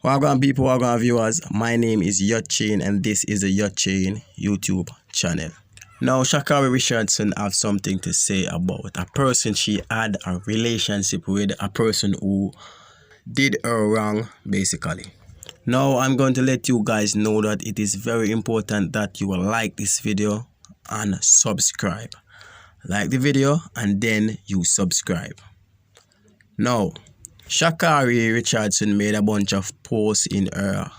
Welcome people, welcome viewers. My name is Usain and this is the Usain YouTube channel. Now Sha'Carri Richardson have something to say about a person she had a relationship with, a person who did her wrong basically. Now I'm going to let you guys know that it is very important that you will like this video and subscribe. Like the video and then you subscribe. Now Sha'Carri Richardson made a bunch of posts in her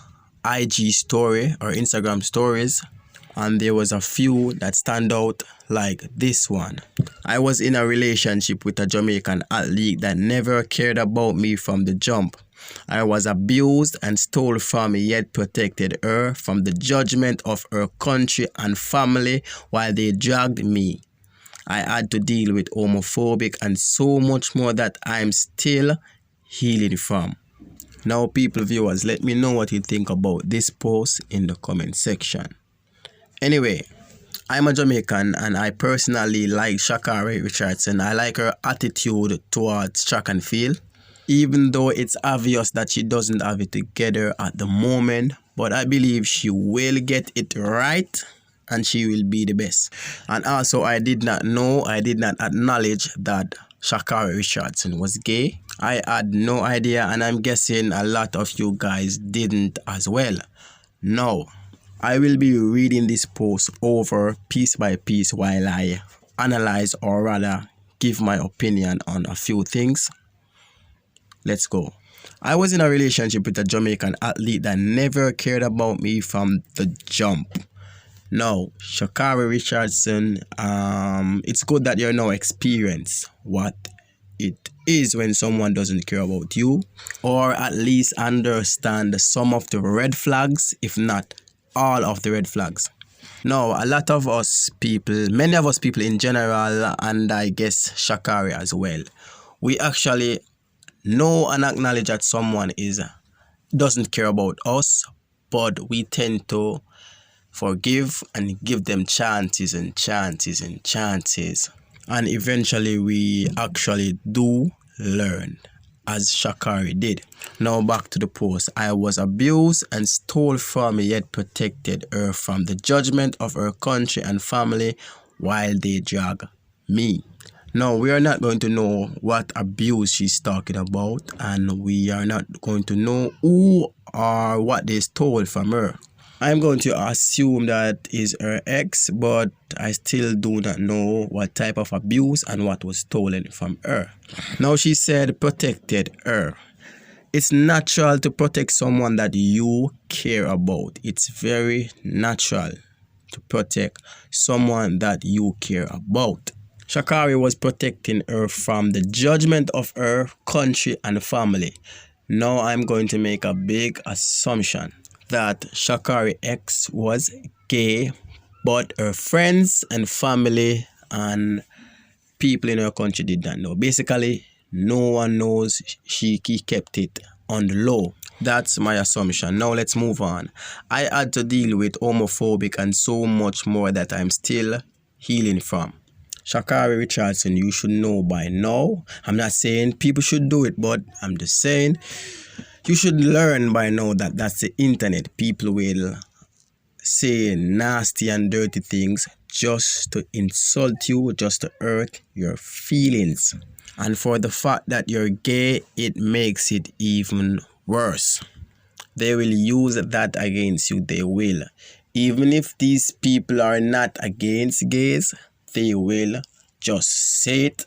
IG story or Instagram stories, and there was a few that stand out like this one. I was in a relationship with a Jamaican athlete that never cared about me from the jump. I was abused and stole from me, yet protected her from the judgment of her country and family while they dragged me. I had to deal with homophobic and so much more that I'm still healing from. Now people, viewers, let me know what you think about this post in the comment section. Anyway, I'm a Jamaican and I personally like Sha'Carri Richardson. I like her attitude towards track and field, even though it's obvious that she doesn't have it together at the moment, but I believe she will get it right and she will be the best. And also I did not acknowledge that Sha'Carri Richardson was gay. I had no idea, and I'm guessing a lot of you guys didn't as well. Now, I will be reading this post over piece by piece while I analyze, or rather give my opinion on a few things. Let's go. I was in a relationship with a Jamaican athlete that never cared about me from the jump. Now, Sha'Carri Richardson, it's good that you now experience what it is when someone doesn't care about you, or at least understand some of the red flags, if not all of the red flags. Now, a lot of us people, many of us people in general, and I guess Sha'Carri as well, we actually know and acknowledge that someone doesn't care about us, but we tend to forgive and give them chances and chances and chances, and eventually we actually do learn, as Sha'Carri did. Now back to the post. I was abused and stole from me, yet protected her from the judgment of her country and family while they drag me. Now we are not going to know what abuse she's talking about, and we are not going to know who or what they stole from her. I'm going to assume that is her ex, but I still do not know what type of abuse and what was stolen from her. Now she said protected her. It's natural to protect someone that you care about. It's very natural to protect someone that you care about. Sha'Carri was protecting her from the judgment of her country and family. Now I'm going to make a big assumption that Sha'Carri ex was gay, but her friends and family and people in her country did not know. Basically, no one knows. He kept it on the low. That's my assumption. Now let's move on. I had to deal with homophobic and so much more that I'm still healing from. Sha'Carri Richardson, you should know by now. I'm not saying people should do it, but I'm just saying you should learn by now that that's the internet. People will say nasty and dirty things just to insult you, just to hurt your feelings. And for the fact that you're gay, it makes it even worse. They will use that against you. They will. Even if these people are not against gays, they will just say it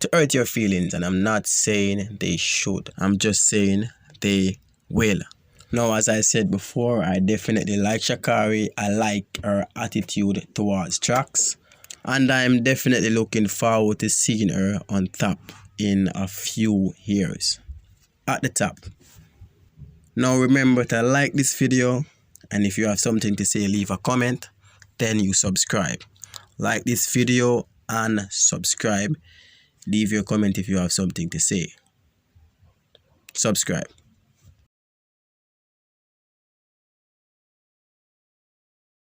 to hurt your feelings, and I'm not saying they should. I'm just saying they will. Now, as I said before, I definitely like Sha'Carri. I like her attitude towards tracks, and I'm definitely looking forward to seeing her on top in a few years. At the top. Now remember to like this video, and if you have something to say, leave a comment, then you subscribe. Like this video and subscribe. Leave your comment if you have something to say. Subscribe.